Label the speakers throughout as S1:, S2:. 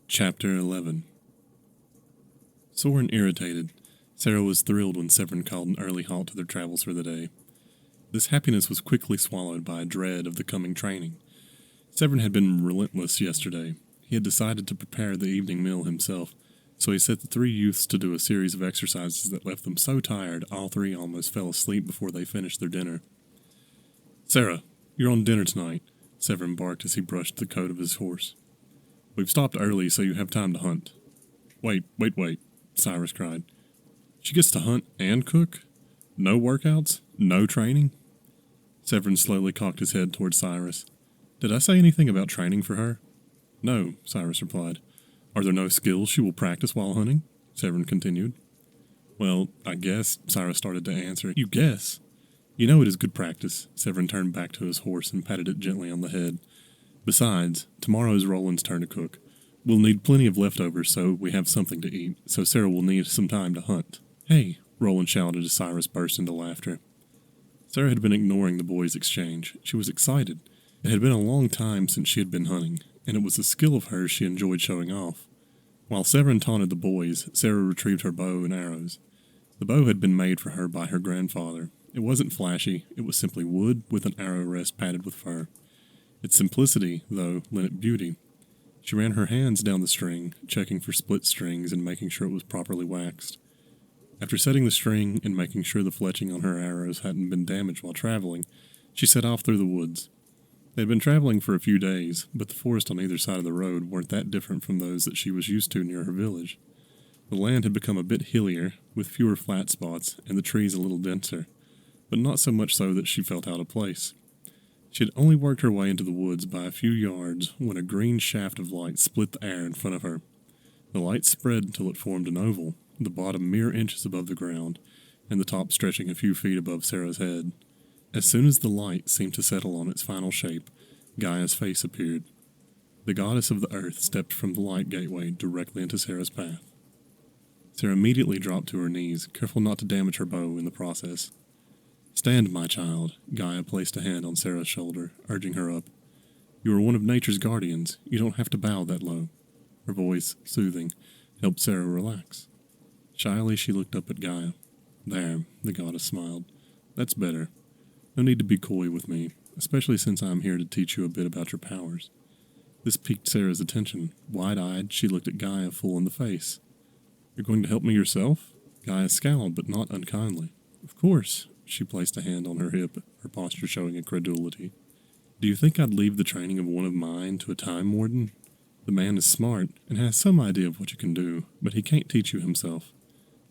S1: Chapter 11. Sore and irritated, Sarah was thrilled when Severin called an early halt to their travels for the day. This happiness was quickly swallowed by a dread of the coming training. Severin had been relentless yesterday. He had decided to prepare the evening meal himself, so he set the three youths to do a series of exercises that left them so tired all three almost fell asleep before they finished their dinner. "Sarah, you're on dinner tonight," Severin barked as he brushed the coat of his horse. "We've stopped early so you have time to hunt." Wait, Cyrus cried. "She gets to hunt and cook? No workouts? No training?" Severin slowly cocked his head toward Cyrus. "Did I say anything about training for her?" "No," Cyrus replied. "Are there no skills she will practice while hunting?" Severin continued. "Well, I guess," Cyrus started to answer. "You guess? You know it is good practice." Severin turned back to his horse and patted it gently on the head. "Besides, tomorrow is Roland's turn to cook. We'll need plenty of leftovers so we have something to eat, so Sarah will need some time to hunt." "Hey!" Roland shouted as Cyrus burst into laughter. Sarah had been ignoring the boys' exchange. She was excited. It had been a long time since she had been hunting, and it was a skill of hers she enjoyed showing off. While Severin taunted the boys, Sarah retrieved her bow and arrows. The bow had been made for her by her grandfather. It wasn't flashy, it was simply wood with an arrow rest padded with fur. Its simplicity, though, lent it beauty. She ran her hands down the string, checking for split strings and making sure it was properly waxed. After setting the string and making sure the fletching on her arrows hadn't been damaged while traveling, she set off through the woods. They had been traveling for a few days, but the forest on either side of the road weren't that different from those that she was used to near her village. The land had become a bit hillier, with fewer flat spots, and the trees a little denser, but not so much so that she felt out of place. She had only worked her way into the woods by a few yards when a green shaft of light split the air in front of her. The light spread until it formed an oval, the bottom mere inches above the ground, and the top stretching a few feet above Sarah's head. As soon as the light seemed to settle on its final shape, Gaia's face appeared. The goddess of the earth stepped from the light gateway directly into Sarah's path. Sarah immediately dropped to her knees, careful not to damage her bow in the process. "Stand, my child." Gaia placed a hand on Sarah's shoulder, urging her up. "You are one of nature's guardians. You don't have to bow that low." Her voice, soothing, helped Sarah relax. Shyly she looked up at Gaia. "There," the goddess smiled. "That's better. No need to be coy with me, especially since I am here to teach you a bit about your powers." This piqued Sarah's attention. Wide-eyed, she looked at Gaia full in the face. "You're going to help me yourself?" Gaia scowled, but not unkindly. "Of course." She placed a hand on her hip, her posture showing incredulity. "Do you think I'd leave the training of one of mine to a time warden? The man is smart and has some idea of what you can do, but he can't teach you himself.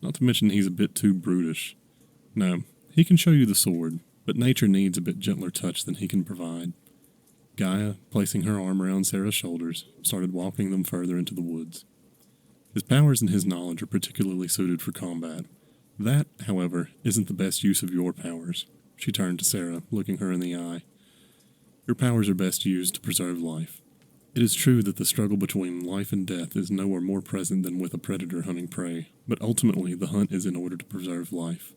S1: Not to mention he's a bit too brutish. No, he can show you the sword, but nature needs a bit gentler touch than he can provide." Gaia, placing her arm around Sarah's shoulders, started walking them further into the woods. "His powers and his knowledge are particularly suited for combat. That, however, isn't the best use of your powers." She turned to Sarah, looking her in the eye. "Your powers are best used to preserve life. It is true that the struggle between life and death is nowhere more present than with a predator hunting prey, but ultimately the hunt is in order to preserve life.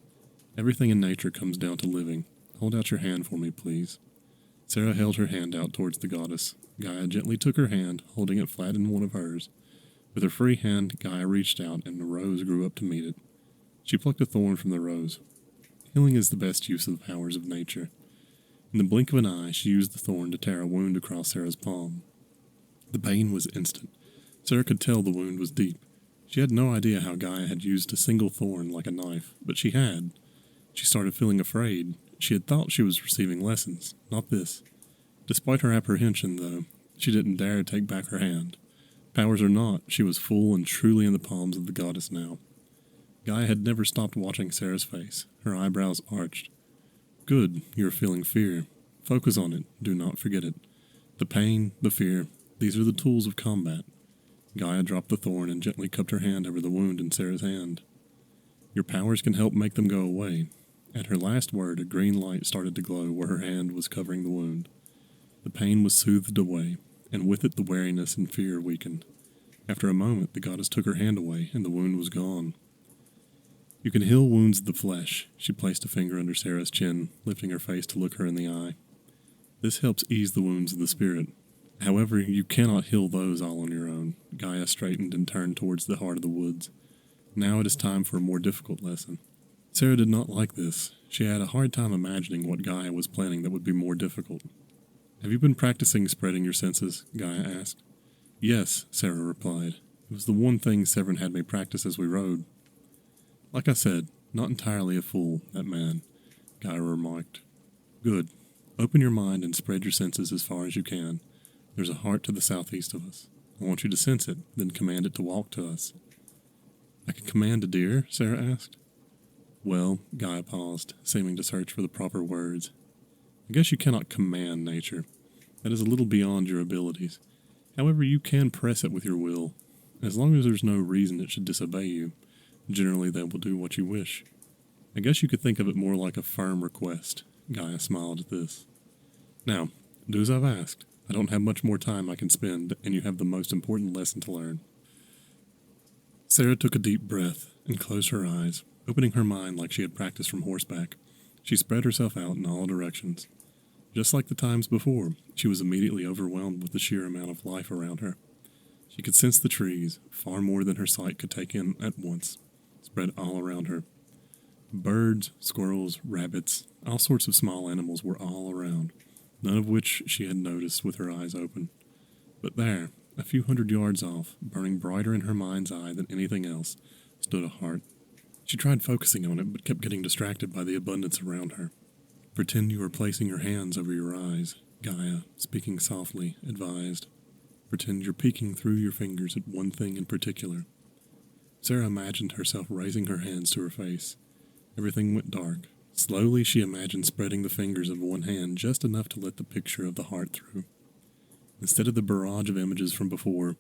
S1: Everything in nature comes down to living. Hold out your hand for me, please." Sarah held her hand out towards the goddess. Gaia gently took her hand, holding it flat in one of hers. With her free hand, Gaia reached out, and a rose grew up to meet it. She plucked a thorn from the rose. Healing is the best use of the powers of nature. In the blink of an eye, she used the thorn to tear a wound across Sarah's palm. The pain was instant. Sarah could tell the wound was deep. She had no idea how Gaia had used a single thorn like a knife, but she had. She started feeling afraid. She had thought she was receiving lessons, not this. Despite her apprehension, though, she didn't dare take back her hand. Powers or not, she was full and truly in the palms of the goddess now. Gaia had never stopped watching Sarah's face, her eyebrows arched. "Good, you are feeling fear. Focus on it, do not forget it. The pain, the fear, these are the tools of combat." Gaia dropped the thorn and gently cupped her hand over the wound in Sarah's hand. "Your powers can help make them go away." At her last word, a green light started to glow where her hand was covering the wound. The pain was soothed away, and with it the wariness and fear weakened. After a moment, the goddess took her hand away, and the wound was gone. "You can heal wounds of the flesh." She placed a finger under Sarah's chin, lifting her face to look her in the eye. "This helps ease the wounds of the spirit. However, you cannot heal those all on your own. Gaia straightened and turned towards the heart of the woods. Now it is time for a more difficult lesson. Sarah did not like this. She had a hard time imagining what Gaia was planning that would be more difficult. Have you been practicing spreading your senses? Gaia asked. Yes, Sarah replied. It was the one thing Severin had me practice as we rode. Like I said, not entirely a fool, that man, Gaia remarked. Good. Open your mind and spread your senses as far as you can. There's a heart to the southeast of us. I want you to sense it, then command it to walk to us. I can command a deer? Sarah asked. Well, Gaia paused, seeming to search for the proper words. I guess you cannot command nature. That is a little beyond your abilities. However, you can press it with your will. As long as there's no reason it should disobey you, generally they will do what you wish. I guess you could think of it more like a firm request. Gaia smiled at this. Now, do as I've asked. I don't have much more time I can spend, and you have the most important lesson to learn. Sarah took a deep breath and closed her eyes, opening her mind like she had practiced from horseback. She spread herself out in all directions. Just like the times before, she was immediately overwhelmed with the sheer amount of life around her. She could sense the trees, far more than her sight could take in at once, spread all around her. Birds, squirrels, rabbits, all sorts of small animals were all around, none of which she had noticed with her eyes open. But there, a few hundred yards off, burning brighter in her mind's eye than anything else, stood a heart. She tried focusing on it, but kept getting distracted by the abundance around her. Pretend you are placing your hands over your eyes, Gaia, speaking softly, advised. Pretend you're peeking through your fingers at one thing in particular. Sarah imagined herself raising her hands to her face. Everything went dark. Slowly she imagined spreading the fingers of one hand just enough to let the picture of the heart through. Instead of the barrage of images from before,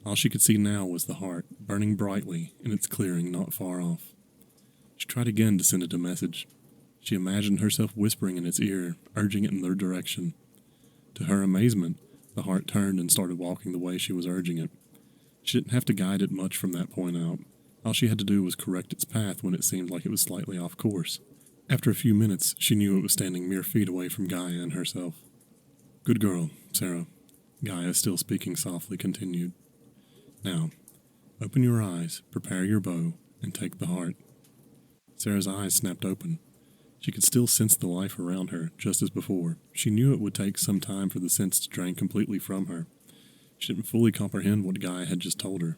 S1: all she could see now was the heart, burning brightly in its clearing not far off. She tried again to send it a message. She imagined herself whispering in its ear, urging it in their direction. To her amazement, the heart turned and started walking the way she was urging it. She didn't have to guide it much from that point out. All she had to do was correct its path when it seemed like it was slightly off course. After a few minutes, she knew it was standing mere feet away from Gaia and herself. Good girl, Sarah. Gaia, still speaking softly, continued. Now, open your eyes, prepare your bow, and take the heart. Sarah's eyes snapped open. She could still sense the life around her, just as before. She knew it would take some time for the sense to drain completely from her. She didn't fully comprehend what Gaia had just told her.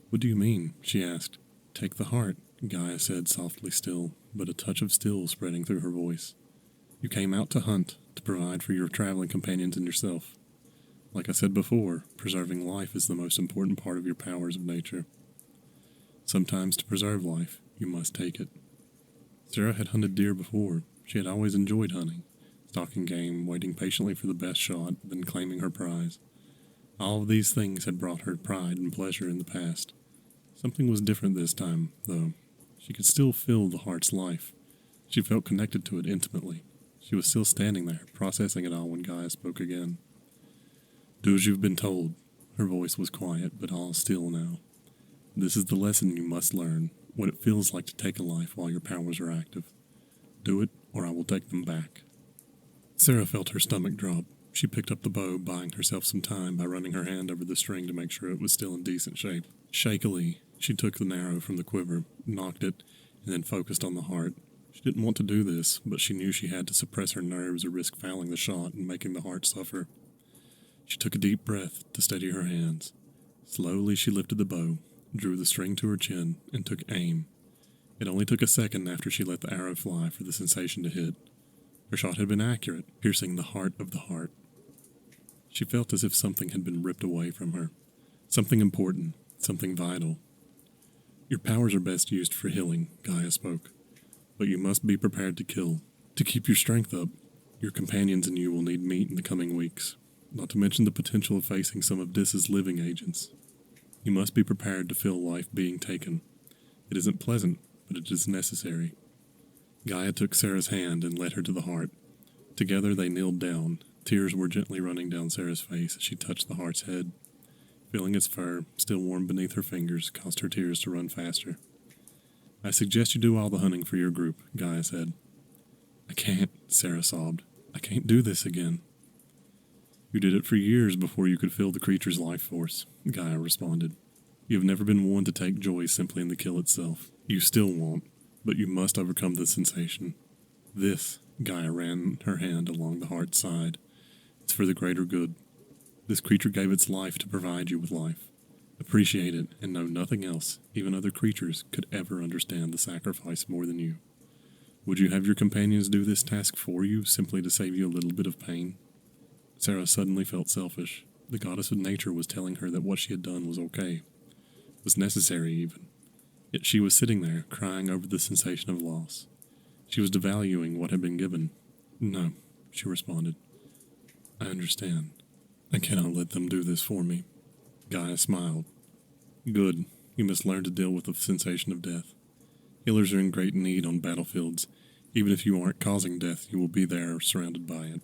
S1: What do you mean? She asked. Take the heart, Gaia said softly still, but a touch of still spreading through her voice. You came out to hunt, to provide for your traveling companions and yourself. Like I said before, preserving life is the most important part of your powers of nature. Sometimes to preserve life, you must take it. Sarah had hunted deer before. She had always enjoyed hunting, stalking game, waiting patiently for the best shot, then claiming her prize. All of these things had brought her pride and pleasure in the past. Something was different this time, though. She could still feel the heart's life. She felt connected to it intimately. She was still standing there, processing it all when Gaia spoke again. Do as you've been told. Her voice was quiet, but all still now. This is the lesson you must learn, what it feels like to take a life while your powers are active. Do it, or I will take them back. Sarah felt her stomach drop. She picked up the bow, buying herself some time by running her hand over the string to make sure it was still in decent shape. Shakily, she took the arrow from the quiver, knocked it, and then focused on the heart. She didn't want to do this, but she knew she had to suppress her nerves or risk fouling the shot and making the heart suffer. She took a deep breath to steady her hands. Slowly she lifted the bow, drew the string to her chin, and took aim. It only took a second after she let the arrow fly for the sensation to hit. Her shot had been accurate, piercing the heart of the heart. She felt as if something had been ripped away from her. Something important, something vital. Your powers are best used for healing, Gaia spoke. But you must be prepared to kill. To keep your strength up, your companions and you will need meat in the coming weeks, not to mention the potential of facing some of Dis's living agents. You must be prepared to feel life being taken. It isn't pleasant, but it is necessary. Gaia took Sarah's hand and led her to the heart. Together they kneeled down. Tears were gently running down Sarah's face as she touched the heart's head. Feeling its fur, still warm beneath her fingers, caused her tears to run faster. I suggest you do all the hunting for your group, Gaia said. I can't, Sarah sobbed. I can't do this again. You did it for years before you could feel the creature's life force, Gaia responded. You have never been one to take joy simply in the kill itself. You still won't, but you must overcome the sensation. This, Gaia ran her hand along the heart's side. It's for the greater good. This creature gave its life to provide you with life. Appreciate it and know nothing else, even other creatures, could ever understand the sacrifice more than you. Would you have your companions do this task for you simply to save you a little bit of pain? Sarah suddenly felt selfish. The goddess of nature was telling her that what she had done was okay, was necessary even. Yet she was sitting there, crying over the sensation of loss. She was devaluing what had been given. No, she responded. I understand. I cannot let them do this for me. Gaia smiled. Good. You must learn to deal with the sensation of death. Healers are in great need on battlefields. Even if you aren't causing death, you will be there surrounded by it.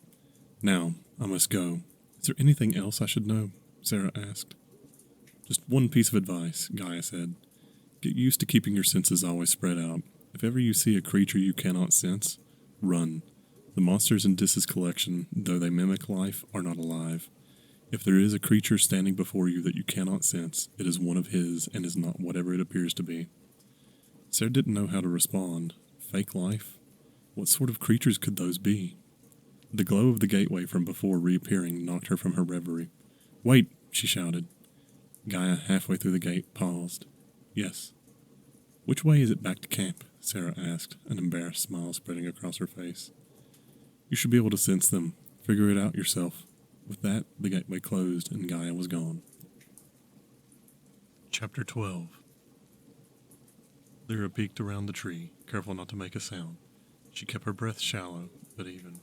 S1: Now, I must go. Is there anything else I should know? Sarah asked. Just one piece of advice, Gaia said. Get used to keeping your senses always spread out. If ever you see a creature you cannot sense, run. The monsters in Dis's collection, though they mimic life, are not alive. If there is a creature standing before you that you cannot sense, it is one of his and is not whatever it appears to be. Sarah didn't know how to respond. Fake life? What sort of creatures could those be? The glow of the gateway from before reappearing knocked her from her reverie. Wait, she shouted. Gaia, halfway through the gate, paused. Yes. Which way is it back to camp? Sarah asked, an embarrassed smile spreading across her face. You should be able to sense them. Figure it out yourself. With that, the gateway closed and Gaia was gone. Chapter 12. Lyra peeked around the tree, careful not to make a sound. She kept her breath shallow, but even.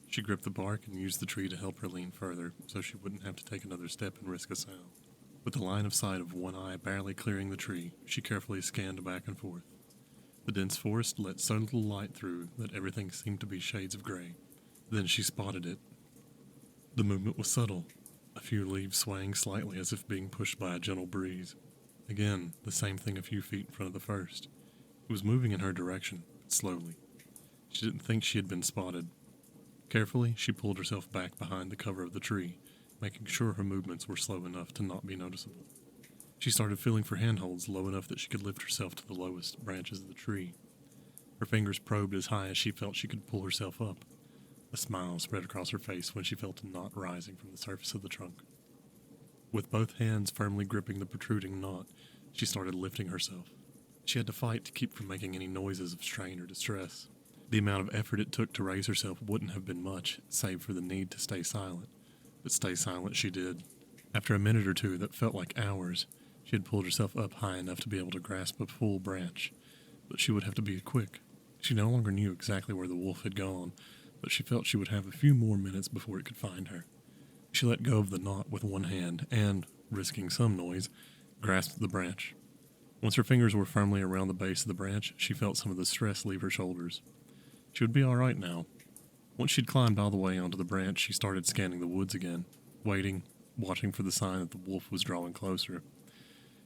S1: She gripped the bark and used the tree to help her lean further, so she wouldn't have to take another step and risk a sound. With the line of sight of one eye barely clearing the tree, she carefully scanned back and forth. The dense forest let so little light through that everything seemed to be shades of gray. Then she spotted it. The movement was subtle, a few leaves swaying slightly as if being pushed by a gentle breeze. Again, the same thing a few feet in front of the first. It was moving in her direction, but slowly. She didn't think she had been spotted. Carefully, she pulled herself back behind the cover of the tree, making sure her movements were slow enough to not be noticeable. She started feeling for handholds low enough that she could lift herself to the lowest branches of the tree. Her fingers probed as high as she felt she could pull herself up. A smile spread across her face when she felt a knot rising from the surface of the trunk. With both hands firmly gripping the protruding knot, she started lifting herself. She had to fight to keep from making any noises of strain or distress. The amount of effort it took to raise herself wouldn't have been much, save for the need to stay silent. But stay silent she did. After a minute or two that felt like hours, she had pulled herself up high enough to be able to grasp a full branch. But she would have to be quick. She no longer knew exactly where the wolf had gone, but she felt she would have a few more minutes before it could find her. She let go of the knot with one hand and, risking some noise, grasped the branch. Once her fingers were firmly around the base of the branch, she felt some of the stress leave her shoulders. She would be all right now. Once she'd climbed all the way onto the branch, she started scanning the woods again, waiting, watching for the sign that the wolf was drawing closer.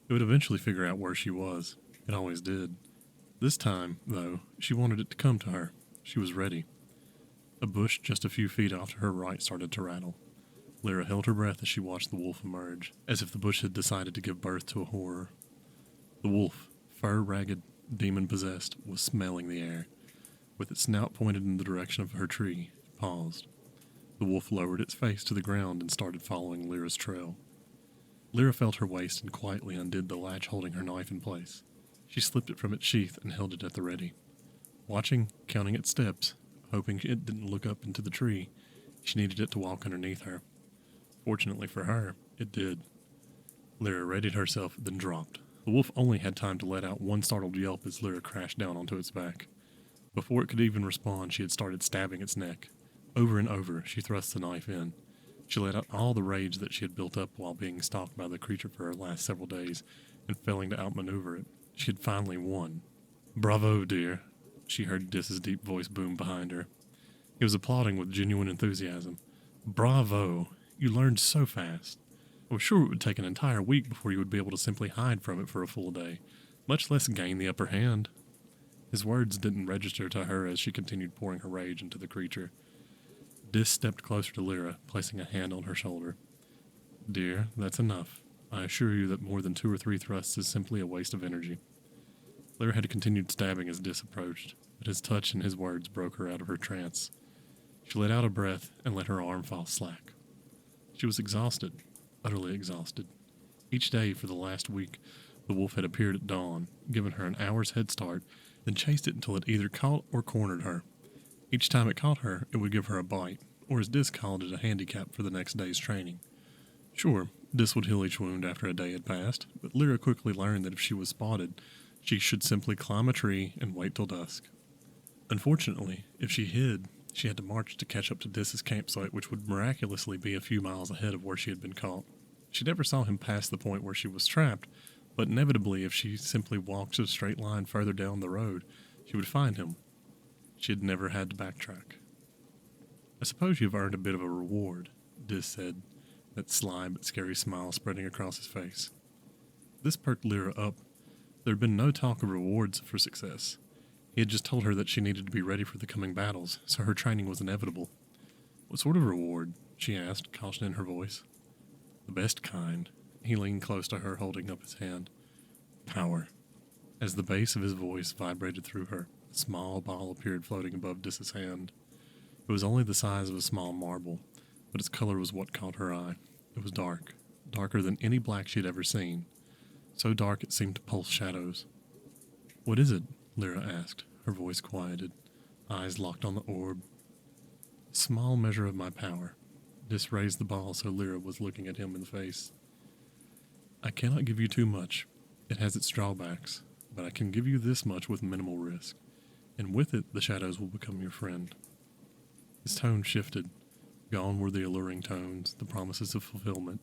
S1: It would eventually figure out where she was. It always did. This time, though, she wanted it to come to her. She was ready. A bush just a few feet off to her right started to rattle. Lyra held her breath as she watched the wolf emerge, as if the bush had decided to give birth to a horror. The wolf, fur-ragged, demon-possessed, was smelling the air. With its snout pointed in the direction of her tree, it paused. The wolf lowered its face to the ground and started following Lyra's trail. Lyra felt her waist and quietly undid the latch holding her knife in place. She slipped it from its sheath and held it at the ready. Watching, counting its steps, hoping it didn't look up into the tree, she needed it to walk underneath her. Fortunately for her, it did. Lyra readied herself, then dropped. The wolf only had time to let out one startled yelp as Lyra crashed down onto its back. Before it could even respond, she had started stabbing its neck. Over and over, she thrust the knife in. She let out all the rage that she had built up while being stalked by the creature for her last several days, and failing to outmaneuver it. She had finally won. "Bravo, dear," she heard Dis's deep voice boom behind her. He was applauding with genuine enthusiasm. "Bravo! You learned so fast. I was sure it would take an entire week before you would be able to simply hide from it for a full day, much less gain the upper hand." His words didn't register to her as she continued pouring her rage into the creature. Dis stepped closer to Lyra, placing a hand on her shoulder. Dear, that's enough. I assure you that more than 2 or 3 thrusts is simply a waste of energy. Lyra had continued stabbing as Dis approached, but his touch and his words broke her out of her trance. She let out a breath and let her arm fall slack. She was exhausted, utterly exhausted. Each day for the last week, the wolf had appeared at dawn, given her an hour's head start, then chased it until it either caught or cornered her. Each time it caught her, it would give her a bite, or as Dis called it, a handicap for the next day's training. Sure, Dis would heal each wound after a day had passed, but Lyra quickly learned that if she was spotted, she should simply climb a tree and wait till dusk. Unfortunately, if she hid, she had to march to catch up to Dis's campsite, which would miraculously be a few miles ahead of where she had been caught. She never saw him past the point where she was trapped, but inevitably if she simply walked a straight line further down the road, she would find him. She had never had to backtrack. I suppose you've earned a bit of a reward, Dis said, that sly but scary smile spreading across his face. This perked Lyra up. There had been no talk of rewards for success. He had just told her that she needed to be ready for the coming battles, so her training was inevitable. What sort of reward? She asked, caution in her voice. The best kind. He leaned close to her, holding up his hand. Power. As the bass of his voice vibrated through her, a small ball appeared floating above Dis's hand. It was only the size of a small marble, but its color was what caught her eye. It was dark, darker than any black she had ever seen. So dark it seemed to pulse shadows. What is it? Lyra asked, her voice quieted, eyes locked on the orb. A small measure of my power. Dis raised the ball so Lyra was looking at him in the face. I cannot give you too much. It has its drawbacks, but I can give you this much with minimal risk, and with it the shadows will become your friend. His tone shifted. Gone were the alluring tones, the promises of fulfillment.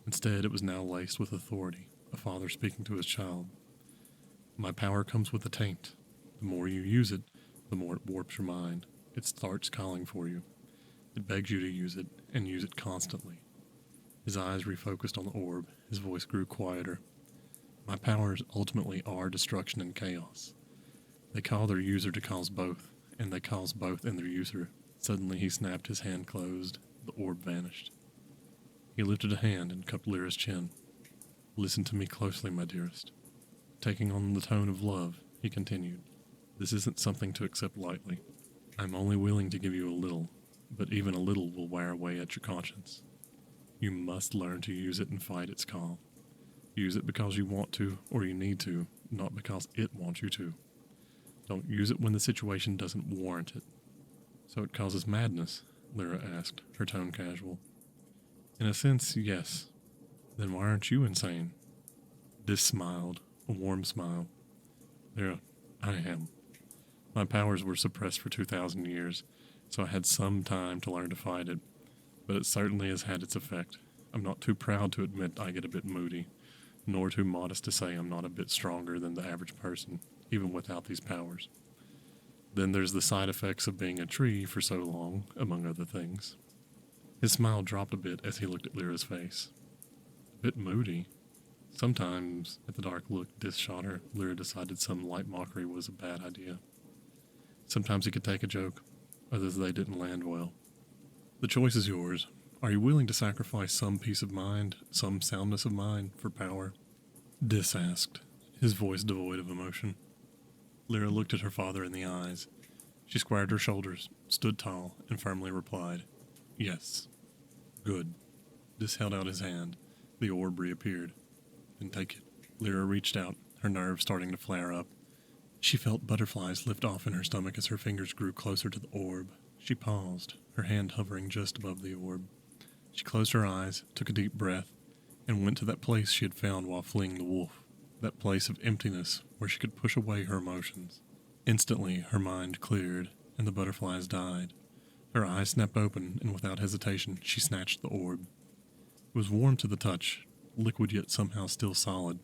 S1: Instead, it was now laced with authority, a father speaking to his child. My power comes with a taint. The more you use it, the more it warps your mind. It starts calling for you. It begs you to use it, and use it constantly. His eyes refocused on the orb. His voice grew quieter. My powers ultimately are destruction and chaos. They call their user to cause both, and they cause both in their user. Suddenly he snapped, his hand closed. The orb vanished. He lifted a hand and cupped Lyra's chin. Listen to me closely, my dearest. Taking on the tone of love, he continued. This isn't something to accept lightly. I'm only willing to give you a little, but even a little will wear away at your conscience. You must learn to use it and fight its call. Use it because you want to or you need to, not because it wants you to. Don't use it when the situation doesn't warrant it. So it causes madness? Lyra asked, her tone casual. In a sense, yes. Then why aren't you insane? Dis smiled, a warm smile. Lyra, I am. My powers were suppressed for 2,000 years, so I had some time to learn to fight it, but it certainly has had its effect. I'm not too proud to admit I get a bit moody, nor too modest to say I'm not a bit stronger than the average person, even without these powers. Then there's the side effects of being a tree for so long, among other things. His smile dropped a bit as he looked at Lyra's face. A bit moody. Sometimes, at the dark look Dis shot her, Lyra decided some light mockery was a bad idea. Sometimes he could take a joke, others they didn't land well. The choice is yours. Are you willing to sacrifice some peace of mind, some soundness of mind, for power? Dis asked, his voice devoid of emotion. Lyra looked at her father in the eyes. She squared her shoulders, stood tall, and firmly replied, Yes. Good. Dis held out his hand. The orb reappeared. Then take it. Lyra reached out, her nerves starting to flare up. She felt butterflies lift off in her stomach as her fingers grew closer to the orb. She paused, her hand hovering just above the orb. She closed her eyes, took a deep breath, and went to that place she had found while fleeing the wolf, that place of emptiness where she could push away her emotions. Instantly, her mind cleared, and the butterflies died. Her eyes snapped open, and without hesitation, she snatched the orb. It was warm to the touch, liquid yet somehow still solid.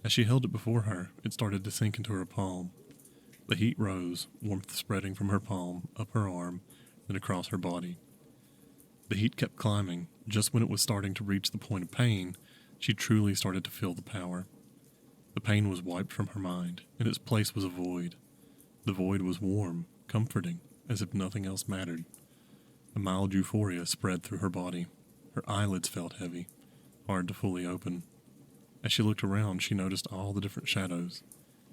S1: As she held it before her, it started to sink into her palm. The heat rose, warmth spreading from her palm, up her arm, then across her body. The heat kept climbing. Just when it was starting to reach the point of pain, she truly started to feel the power. The pain was wiped from her mind. In its place was a void. The void was warm, comforting, as if nothing else mattered. A mild euphoria spread through her body. Her eyelids felt heavy, hard to fully open. As she looked around, she noticed all the different shadows.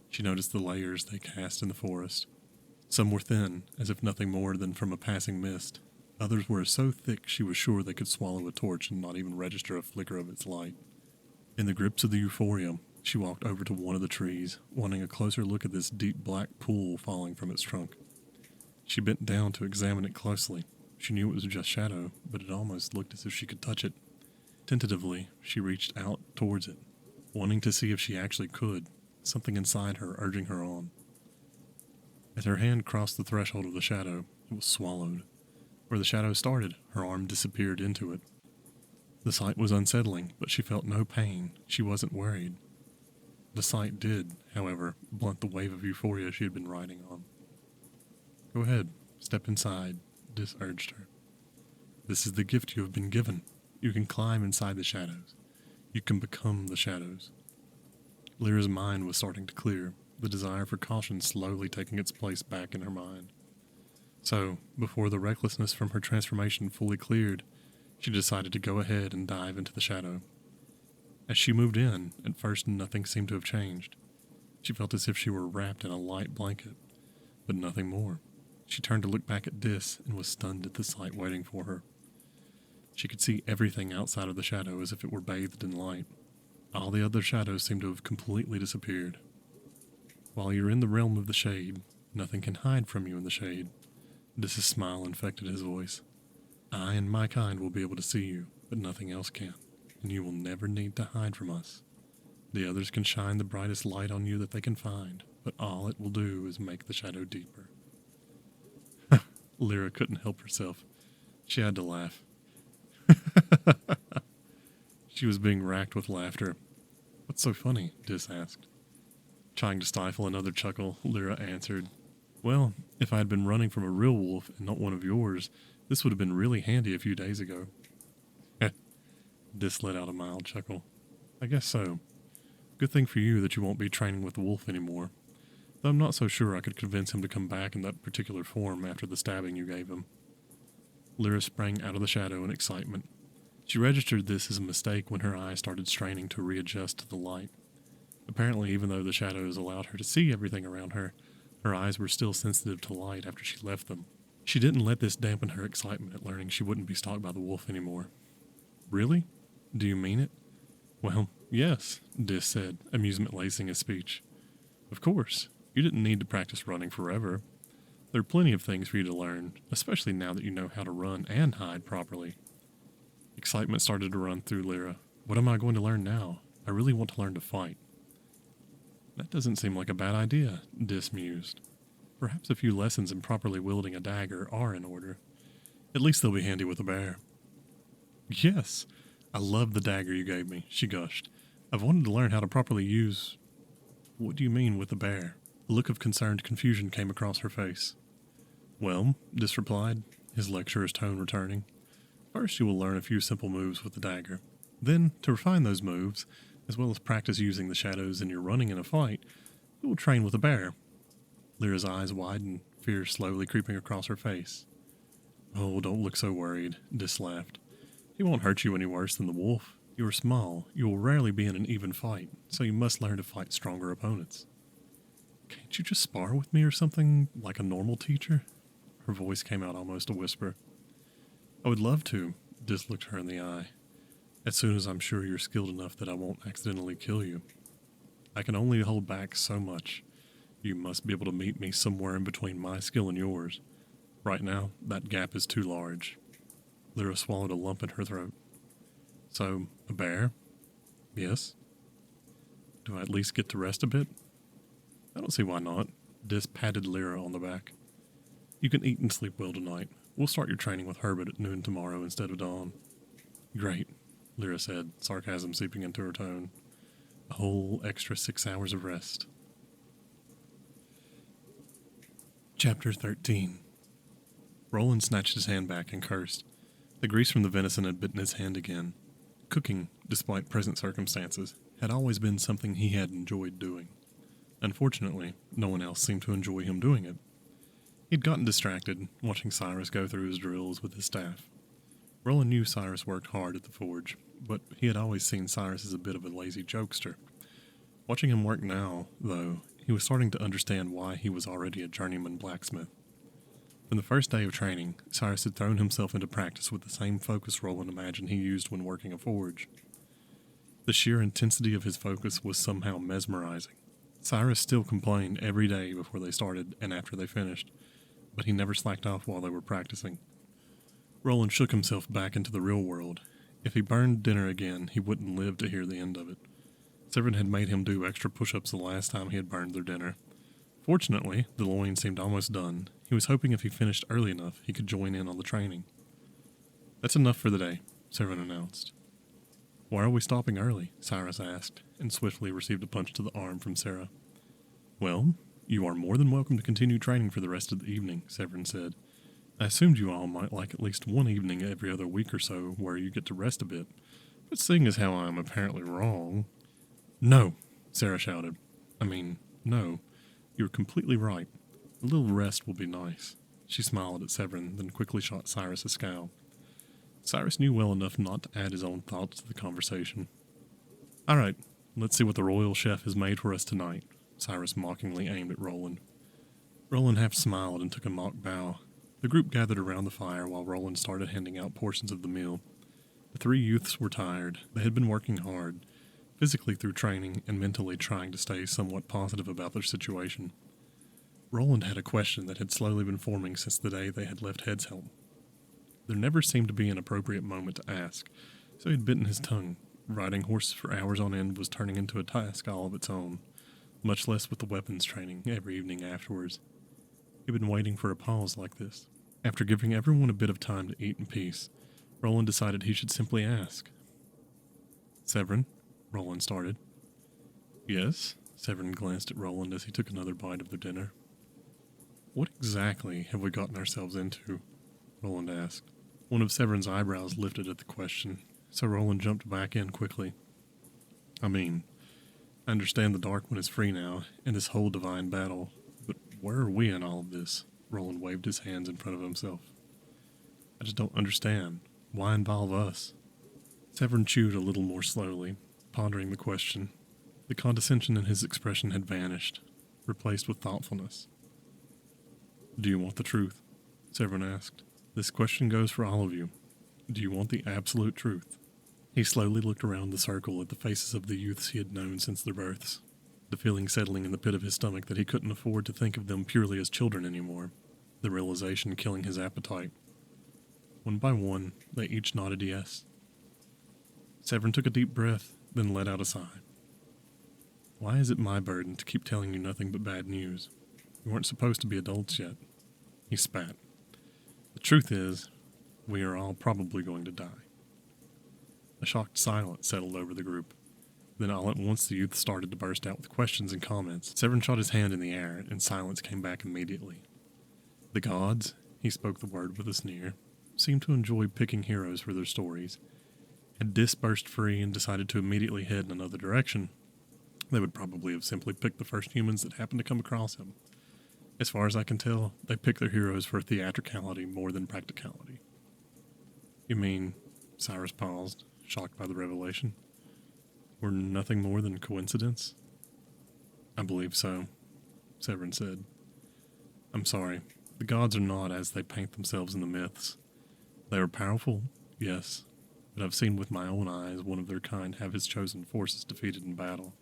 S1: She noticed the layers they cast in the forest. Some were thin, as if nothing more than from a passing mist. Others were so thick she was sure they could swallow a torch and not even register a flicker of its light. In the grips of the euphoria, she walked over to one of the trees, wanting a closer look at this deep black pool falling from its trunk. She bent down to examine it closely. She knew it was just shadow, but it almost looked as if she could touch it. Tentatively, she reached out towards it, wanting to see if she actually could, something inside her urging her on. As her hand crossed the threshold of the shadow, it was swallowed. Where the shadow started, her arm disappeared into it. The sight was unsettling, but she felt no pain. She wasn't worried. The sight did, however, blunt the wave of euphoria she had been riding on. "Go ahead, step inside," Dis urged her. "This is the gift you have been given. You can climb inside the shadows. You can become the shadows." Lyra's mind was starting to clear, the desire for caution slowly taking its place back in her mind. So, before the recklessness from her transformation fully cleared, she decided to go ahead and dive into the shadow. As she moved in, at first nothing seemed to have changed. She felt as if she were wrapped in a light blanket, but nothing more. She turned to look back at Dis and was stunned at the sight waiting for her. She could see everything outside of the shadow as if it were bathed in light. All the other shadows seemed to have completely disappeared. While you're in the realm of the shade, nothing can hide from you in the shade. Dis's smile infected his voice. "I and my kind will be able to see you, but nothing else can, and you will never need to hide from us. The others can shine the brightest light on you that they can find, but all it will do is make the shadow deeper." Lyra couldn't help herself. She had to laugh. She was being racked with laughter. "What's so funny?" Dis asked. Trying to stifle another chuckle, Lyra answered, "Well, if I had been running from a real wolf and not one of yours, this would have been really handy a few days ago." Dis let out a mild chuckle. "I guess so. Good thing for you that you won't be training with the wolf anymore. Though I'm not so sure I could convince him to come back in that particular form after the stabbing you gave him." Lyra sprang out of the shadow in excitement. She registered this as a mistake when her eyes started straining to readjust to the light. Apparently, even though the shadows allowed her to see everything around her, her eyes were still sensitive to light after she left them. She didn't let this dampen her excitement at learning she wouldn't be stalked by the wolf anymore. "Really? Do you mean it?" "Well, yes," Dis said, amusement lacing his speech. "Of course. You didn't need to practice running forever. There are plenty of things for you to learn, especially now that you know how to run and hide properly." Excitement started to run through Lyra. "What am I going to learn now? I really want to learn to fight." "That doesn't seem like a bad idea," Dis mused. "Perhaps a few lessons in properly wielding a dagger are in order. At least they'll be handy with a bear." "Yes, I love the dagger you gave me," she gushed. "I've wanted to learn how to properly use—" "What do you mean with the bear?" A look of concerned confusion came across her face. "Well," Dis replied, his lecturer's tone returning, "first you will learn a few simple moves with the dagger. Then, to refine those moves, as well as practice using the shadows in your running in a fight, you will train with a bear." Lyra's eyes widened, fear slowly creeping across her face. "Oh, don't look so worried," Dis laughed. "He won't hurt you any worse than the wolf. You are small, you will rarely be in an even fight, so you must learn to fight stronger opponents." "Can't you just spar with me or something, like a normal teacher?" Her voice came out almost a whisper. "I would love to," Dis looked her in the eye. "As soon as I'm sure you're skilled enough that I won't accidentally kill you. I can only hold back so much. You must be able to meet me somewhere in between my skill and yours. Right now, that gap is too large." Lyra swallowed a lump in her throat. "So, a bear?" "Yes." "Do I at least get to rest a bit?" "I don't see why not." Dis patted Lyra on the back. "You can eat and sleep well tonight. We'll start your training with Herbert at noon tomorrow instead of dawn." "Great," Lyra said, sarcasm seeping into her tone. "A whole extra 6 hours of rest." Chapter 13. Roland snatched his hand back and cursed. The grease from the venison had bitten his hand again. Cooking, despite present circumstances, had always been something he had enjoyed doing. Unfortunately, no one else seemed to enjoy him doing it. He'd gotten distracted, watching Cyrus go through his drills with his staff. Roland knew Cyrus worked hard at the forge, but he had always seen Cyrus as a bit of a lazy jokester. Watching him work now, though, he was starting to understand why he was already a journeyman blacksmith. From the first day of training, Cyrus had thrown himself into practice with the same focus Roland imagined he used when working a forge. The sheer intensity of his focus was somehow mesmerizing. Cyrus still complained every day before they started and after they finished, but he never slacked off while they were practicing. Roland shook himself back into the real world. If he burned dinner again, he wouldn't live to hear the end of it. Severin had made him do extra push-ups the last time he had burned their dinner. Fortunately, the loin seemed almost done. He was hoping if he finished early enough, he could join in on the training. "That's enough for the day," Severin announced. "Why are we stopping early?" Cyrus asked, and swiftly received a punch to the arm from Sarah. "Well, you are more than welcome to continue training for the rest of the evening," Severin said. "I assumed you all might like at least one evening every other week or so where you get to rest a bit, but seeing as how I am apparently wrong—" "No!" Sarah shouted. No. You're completely right. A little rest will be nice." She smiled at Severin, then quickly shot Cyrus a scowl. Cyrus knew well enough not to add his own thoughts to the conversation. "All right, let's see what the royal chef has made for us tonight." Cyrus mockingly aimed at Roland. Roland half smiled and took a mock bow. The group gathered around the fire while Roland started handing out portions of the meal. The three youths were tired. They had been working hard, physically through training and mentally trying to stay somewhat positive about their situation. Roland had a question that had slowly been forming since the day they had left Headshelm. There never seemed to be an appropriate moment to ask, so he had bitten his tongue. Riding horses for hours on end was turning into a task all of its own, much less with the weapons training every evening afterwards. He had been waiting for a pause like this. After giving everyone a bit of time to eat in peace, Roland decided he should simply ask. "Severin," Roland started. "Yes?" Severin glanced at Roland as he took another bite of their dinner. "What exactly have we gotten ourselves into?" Roland asked. One of Severin's eyebrows lifted at the question, so Roland jumped back in quickly. "I understand the Dark One is free now, and this whole divine battle, but where are we in all of this?" Roland waved his hands in front of himself. "I just don't understand. Why involve us?" Severin chewed a little more slowly, pondering the question. The condescension in his expression had vanished, replaced with thoughtfulness. "Do you want the truth?" Severin asked. "This question goes for all of you. Do you want the absolute truth?" He slowly looked around the circle at the faces of the youths he had known since their births, the feeling settling in the pit of his stomach that he couldn't afford to think of them purely as children anymore, the realization killing his appetite. One by one, they each nodded yes. Severin took a deep breath, then let out a sigh. "Why is it my burden to keep telling you nothing but bad news? You weren't supposed to be adults yet." He spat. "The truth is, we are all probably going to die." A shocked silence settled over the group. Then all at once the youth started to burst out with questions and comments. Severin shot his hand in the air, and silence came back immediately. The gods, he spoke the word with a sneer, seemed to enjoy picking heroes for their stories. Had Dis burst free and decided to immediately head in another direction, they would probably have simply picked the first humans that happened to come across him. As far as I can tell, they pick their heroes for theatricality more than practicality. "You mean," Cyrus paused, shocked by the revelation, "we're nothing more than coincidence?" "I believe so," Severin said. "I'm sorry, the gods are not as they paint themselves in the myths. They are powerful, yes, but I've seen with my own eyes one of their kind have his chosen forces defeated in battle,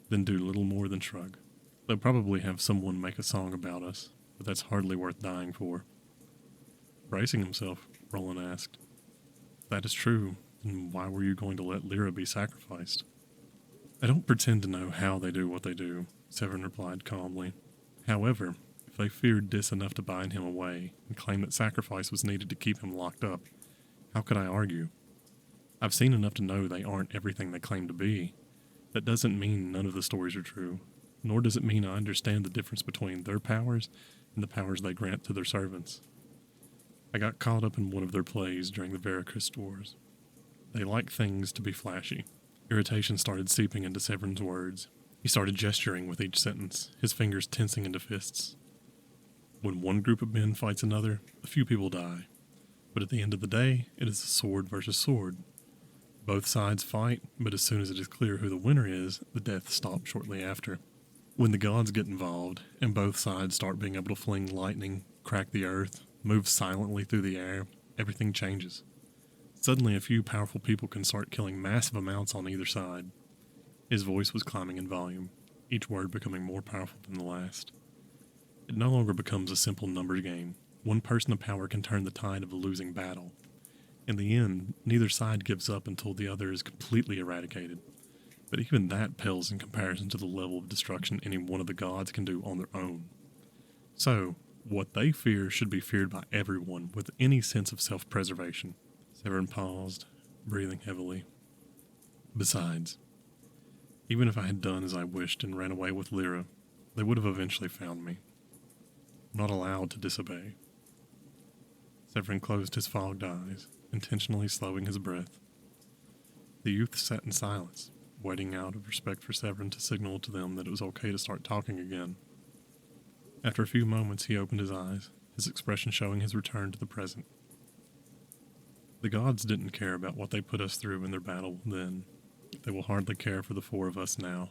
S1: then do little more than shrug. They'll probably have someone make a song about us, but that's hardly worth dying for." Bracing himself, Roland asked, "If that is true, then why were you going to let Lyra be sacrificed?" "I don't pretend to know how they do what they do," Severin replied calmly. "However, if they feared Dis enough to bind him away and claim that sacrifice was needed to keep him locked up, how could I argue? I've seen enough to know they aren't everything they claim to be. That doesn't mean none of the stories are true, nor does it mean I understand the difference between their powers and the powers they grant to their servants. I got caught up in one of their plays during the Veracrust Wars. They like things to be flashy." Irritation started seeping into Severin's words. He started gesturing with each sentence, his fingers tensing into fists. When one group of men fights another, a few people die. But at the end of the day, it is a sword versus sword. Both sides fight, but as soon as it is clear who the winner is, the death stops shortly after. When the gods get involved, and both sides start being able to fling lightning, crack the earth, move silently through the air, everything changes. Suddenly, a few powerful people can start killing massive amounts on either side. His voice was climbing in volume, each word becoming more powerful than the last. It no longer becomes a simple numbers game. One person of power can turn the tide of a losing battle. In the end, neither side gives up until the other is completely eradicated. But even that pales in comparison to the level of destruction any one of the gods can do on their own. So, what they fear should be feared by everyone with any sense of self-preservation. Severin paused, breathing heavily. Besides, even if I had done as I wished and ran away with Lyra, they would have eventually found me. I'm not allowed to disobey. Severin closed his fogged eyes, intentionally slowing his breath. The youth sat in silence, waiting out of respect for Severin to signal to them that it was okay to start talking again. After a few moments, he opened his eyes, his expression showing his return to the present. The gods didn't care about what they put us through in their battle then. They will hardly care for the four of us now.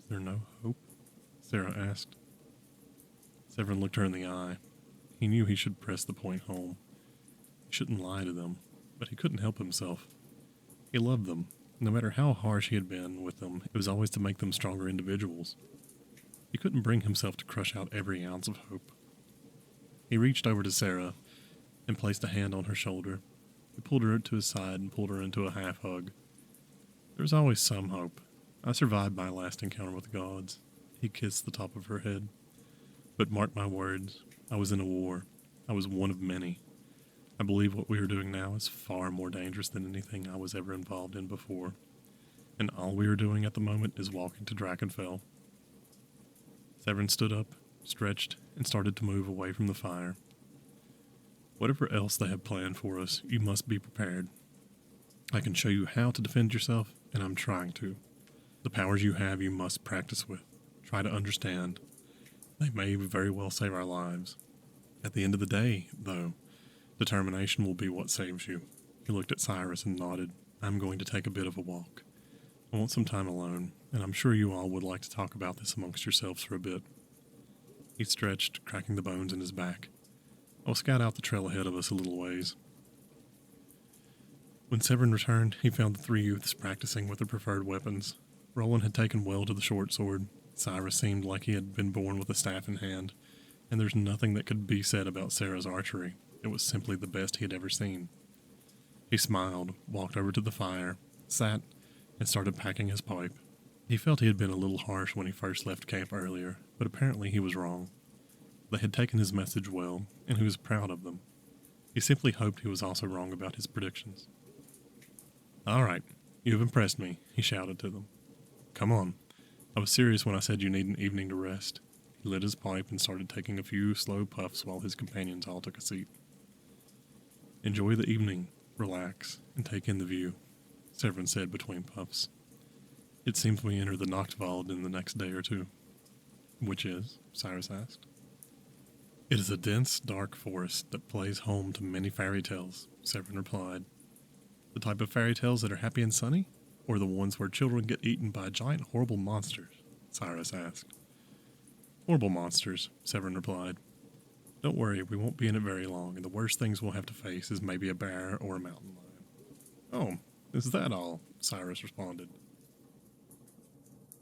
S1: Is there no hope? Sarah asked. Severin looked her in the eye. He knew he should press the point home. He shouldn't lie to them, but he couldn't help himself. He loved them. No matter how harsh he had been with them, it was always to make them stronger individuals. He couldn't bring himself to crush out every ounce of hope. He reached over to Sarah and placed a hand on her shoulder. He pulled her to his side and pulled her into a half-hug. There was always some hope. I survived my last encounter with the gods. He kissed the top of her head. But mark my words, I was in a war. I was one of many. I believe what we are doing now is far more dangerous than anything I was ever involved in before. And all we are doing at the moment is walking to Drakenfell. Severin stood up, stretched, and started to move away from the fire. Whatever else they have planned for us, you must be prepared. I can show you how to defend yourself, and I'm trying to. The powers you have you must practice with. Try to understand. They may very well save our lives. At the end of the day, though, determination will be what saves you. He looked at Cyrus and nodded. I'm going to take a bit of a walk. I want some time alone, and I'm sure you all would like to talk about this amongst yourselves for a bit. He stretched, cracking the bones in his back. I'll scout out the trail ahead of us a little ways. When Severin returned, he found the three youths practicing with their preferred weapons. Roland had taken well to the short sword. Cyrus seemed like he had been born with a staff in hand, and there's nothing that could be said about Sarah's archery. It was simply the best he had ever seen. He smiled, walked over to the fire, sat, and started packing his pipe. He felt he had been a little harsh when he first left camp earlier, but apparently he was wrong. They had taken his message well, and he was proud of them. He simply hoped he was also wrong about his predictions. All right, you have impressed me, he shouted to them. Come on. I was serious when I said you need an evening to rest. He lit his pipe and started taking a few slow puffs while his companions all took a seat. Enjoy the evening, relax, and take in the view, Severin said between puffs. It seems we enter the Nachtwald in the next day or two. Which is? Cyrus asked. It is a dense, dark forest that plays home to many fairy tales, Severin replied. The type of fairy tales that are happy and sunny, or the ones where children get eaten by giant horrible monsters? Cyrus asked. Horrible monsters, Severin replied. Don't worry, we won't be in it very long, and the worst things we'll have to face is maybe a bear or a mountain lion. Oh, is that all? Cyrus responded.